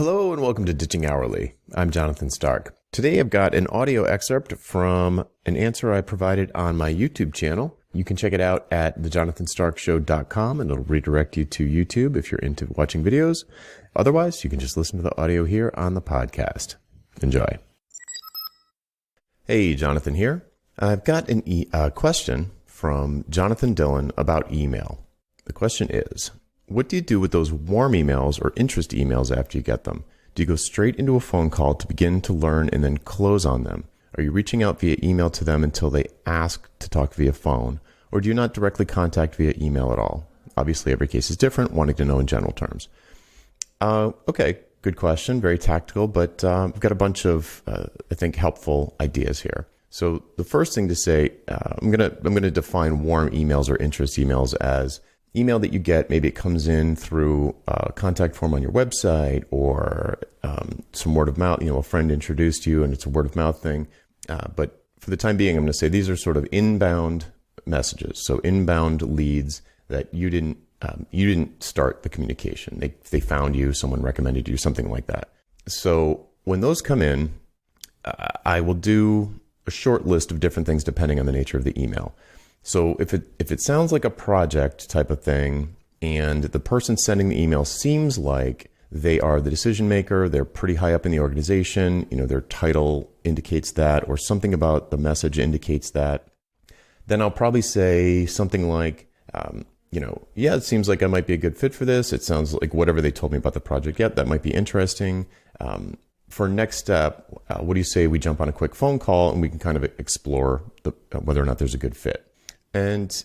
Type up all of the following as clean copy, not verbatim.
Hello and welcome to Ditching Hourly. I'm Jonathan Stark. Today I've got an audio excerpt from an answer I provided on my YouTube channel. You can check it out at thejonathanstarkshow.com and it'll redirect you to YouTube if you're into watching videos. Otherwise, you can just listen to the audio here on the podcast. Enjoy. Hey, Jonathan here. I've got a question from Jonathan Dillon about email. The question is, what do you do with those warm emails or interest emails after you get them? Do you go straight into a phone call to begin to learn and then close on them? Are you reaching out via email to them until they ask to talk via phone? Or do you not directly contact via email at all? Obviously, every case is different, wanting to know in general terms. Okay, good question, very tactical, but we've got a bunch of, I think, helpful ideas here. So the first thing to say, I'm gonna define warm emails or interest emails as email that you get, maybe it comes in through a contact form on your website or some word of mouth, a friend introduced you and it's a word of mouth thing. But for the time being, I'm going to say these are sort of inbound messages. So inbound leads that you didn't start the communication. They found you, someone recommended you, something like that. So when those come in, I will do a short list of different things depending on the nature of the email. So if it sounds like a project type of thing and the person sending the email seems like they are the decision maker, they're pretty high up in the organization, their title indicates that, or something about the message indicates that, then I'll probably say something like, yeah, it seems like I might be a good fit for this. It sounds like whatever they told me about the project, that might be interesting. For next step, what do you say we jump on a quick phone call and we can kind of explore whether or not there's a good fit? And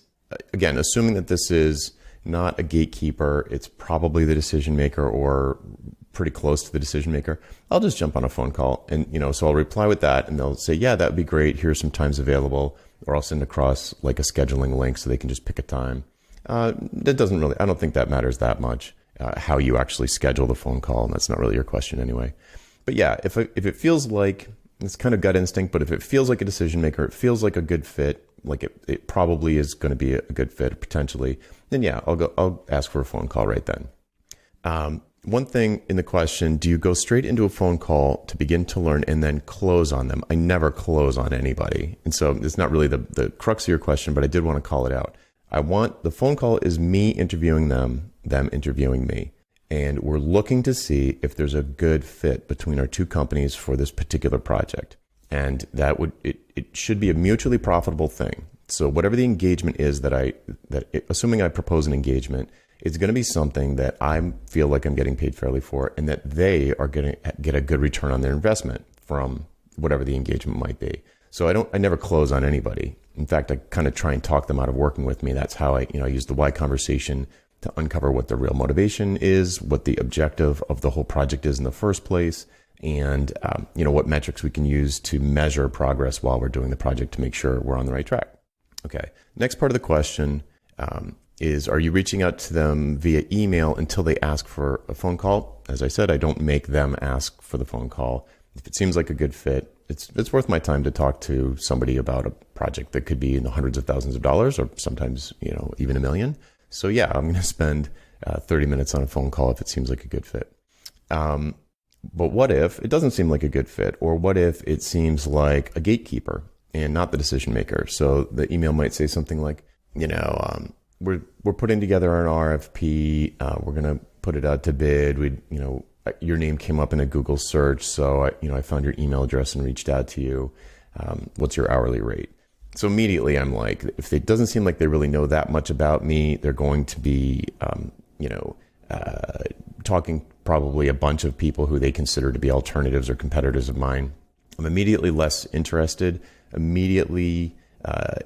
again, assuming that this is not a gatekeeper, it's probably the decision maker or pretty close to the decision maker, I'll just jump on a phone call and, so I'll reply with that and they'll say, yeah, that would be great. Here's some times available. Or I'll send across like a scheduling link so they can just pick a time. I don't think that matters that much, how you actually schedule the phone call. And that's not really your question anyway. But yeah, if it feels like, it's kind of gut instinct, but if it feels like a decision maker, it feels like a good fit, like it probably is going to be a good fit potentially, then yeah, I'll ask for a phone call right then. One thing in the question, do you go straight into a phone call to begin to learn and then close on them? I never close on anybody. And so it's not really the crux of your question, but I did want to call it out. The phone call is me interviewing them interviewing me. And we're looking to see if there's a good fit between our two companies for this particular project. And it should be a mutually profitable thing. So whatever the engagement is assuming I propose an engagement, it's going to be something that I feel like I'm getting paid fairly for and that they are going to get a good return on their investment from whatever the engagement might be. So I never close on anybody. In fact, I kind of try and talk them out of working with me. That's how I use the why conversation to uncover what the real motivation is, what the objective of the whole project is in the first place, and what metrics we can use to measure progress while we're doing the project to make sure we're on the right track. Okay, next part of the question is, are you reaching out to them via email until they ask for a phone call? As I said, I don't make them ask for the phone call. If it seems like a good fit, it's worth my time to talk to somebody about a project that could be in the hundreds of thousands of dollars or sometimes even $1 million. So yeah, I'm going to spend 30 minutes on a phone call if it seems like a good fit. But what if it doesn't seem like a good fit? Or what if it seems like a gatekeeper and not the decision maker? So the email might say something like, we're putting together an RFP. We're going to put it out to bid. Your name came up in a Google search. So I found your email address and reached out to you. What's your hourly rate? So immediately I'm like, if it doesn't seem like they really know that much about me, they're going to be, talking probably a bunch of people who they consider to be alternatives or competitors of mine. I'm immediately less interested, immediately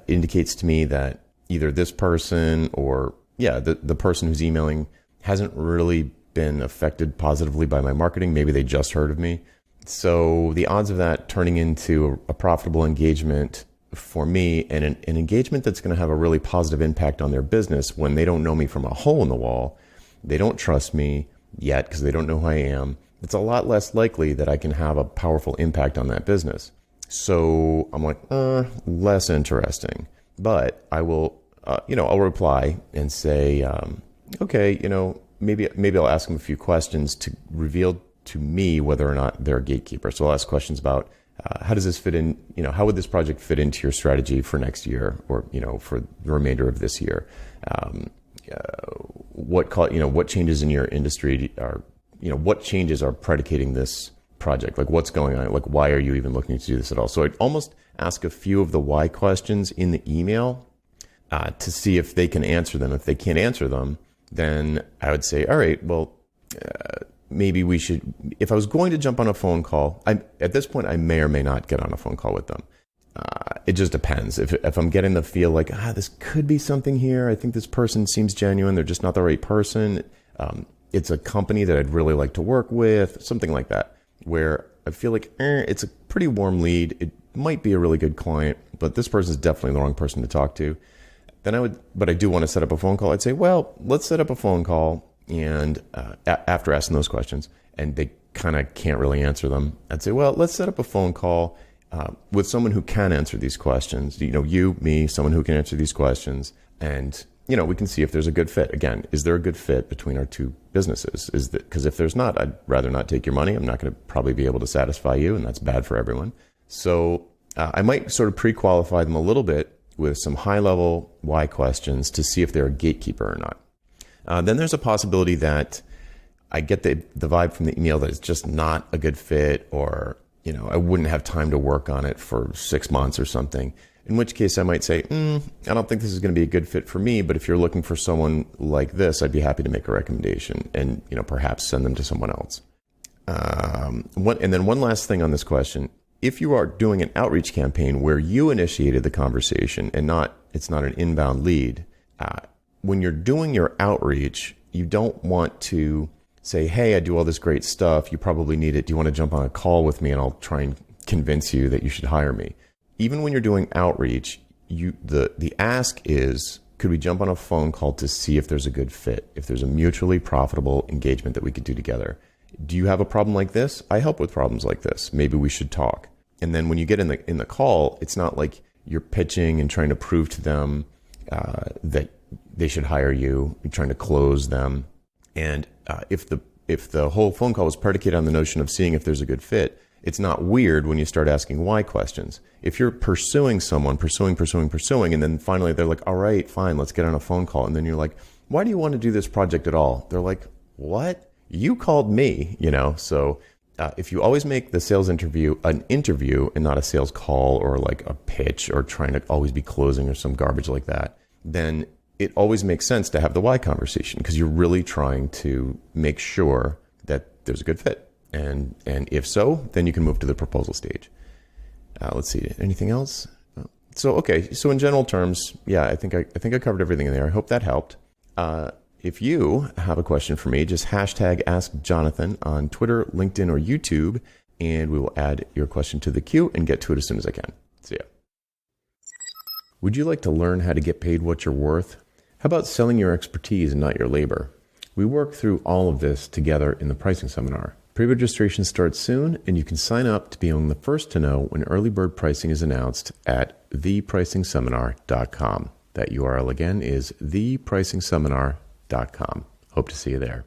indicates to me that either this person or, the person who's emailing hasn't really been affected positively by my marketing. Maybe they just heard of me. So the odds of that turning into a profitable engagement for me and an engagement that's going to have a really positive impact on their business when they don't know me from a hole in the wall, they don't trust me yet because they don't know who I am, it's a lot less likely that I can have a powerful impact on that business. So I'm like, less interesting. But I will, I'll reply and say, okay, maybe I'll ask them a few questions to reveal to me whether or not they're a gatekeeper. So I'll ask questions about how does this fit in, how would this project fit into your strategy for next year or, for the remainder of this year? What changes in your industry are, what changes are predicating this project? Like what's going on? Like why are you even looking to do this at all? So I'd almost ask a few of the why questions in the email to see if they can answer them. If they can't answer them, then I would say, all right, well, maybe we should, if I was going to jump on a phone call, at this point, I may or may not get on a phone call with them. It just depends. If I'm getting the feel like, this could be something here. I think this person seems genuine. They're just not the right person. It's a company that I'd really like to work with, something like that, where I feel like it's a pretty warm lead. It might be a really good client, but this person is definitely the wrong person to talk to. Then but I do want to set up a phone call. I'd say, well, let's set up a phone call. And after asking those questions, and they kind of can't really answer them, I'd say, well, let's set up a phone call with someone who can answer these questions. You, me, someone who can answer these questions. And, we can see if there's a good fit. Again, is there a good fit between our two businesses? Because if there's not, I'd rather not take your money. I'm not going to probably be able to satisfy you, and that's bad for everyone. So I might sort of pre-qualify them a little bit with some high-level why questions to see if they're a gatekeeper or not. Then there's a possibility that I get the vibe from the email that it's just not a good fit, or, I wouldn't have time to work on it for 6 months or something, in which case I might say, I don't think this is going to be a good fit for me, but if you're looking for someone like this, I'd be happy to make a recommendation and, perhaps send them to someone else. And then one last thing on this question. If you are doing an outreach campaign where you initiated the conversation and it's not an inbound lead, when you're doing your outreach, you don't want to say, hey, I do all this great stuff. You probably need it. Do you want to jump on a call with me and I'll try and convince you that you should hire me? Even when you're doing outreach, the ask is, could we jump on a phone call to see if there's a good fit, if there's a mutually profitable engagement that we could do together? Do you have a problem like this? I help with problems like this. Maybe we should talk. And then when you get in the call, it's not like you're pitching and trying to prove to them that they should hire you. You're trying to close them. And if the whole phone call was predicated on the notion of seeing if there's a good fit, it's not weird when you start asking why questions. If you're pursuing someone, pursuing, and then finally they're like, all right, fine, let's get on a phone call. And then you're like, why do you want to do this project at all? They're like, what? You called me, So if you always make the sales interview an interview and not a sales call or like a pitch or trying to always be closing or some garbage like that, then it always makes sense to have the why conversation because you're really trying to make sure that there's a good fit. And if so, then you can move to the proposal stage. Let's see, anything else? So in general terms, yeah, I think I covered everything in there. I hope that helped. If you have a question for me, just hashtag AskJonathan on Twitter, LinkedIn, or YouTube, and we will add your question to the queue and get to it as soon as I can. See ya. Would you like to learn how to get paid what you're worth? How about selling your expertise and not your labor? We work through all of this together in the pricing seminar. Pre-registration starts soon, and you can sign up to be among the first to know when early bird pricing is announced at thepricingseminar.com. That URL again is thepricingseminar.com. Hope to see you there.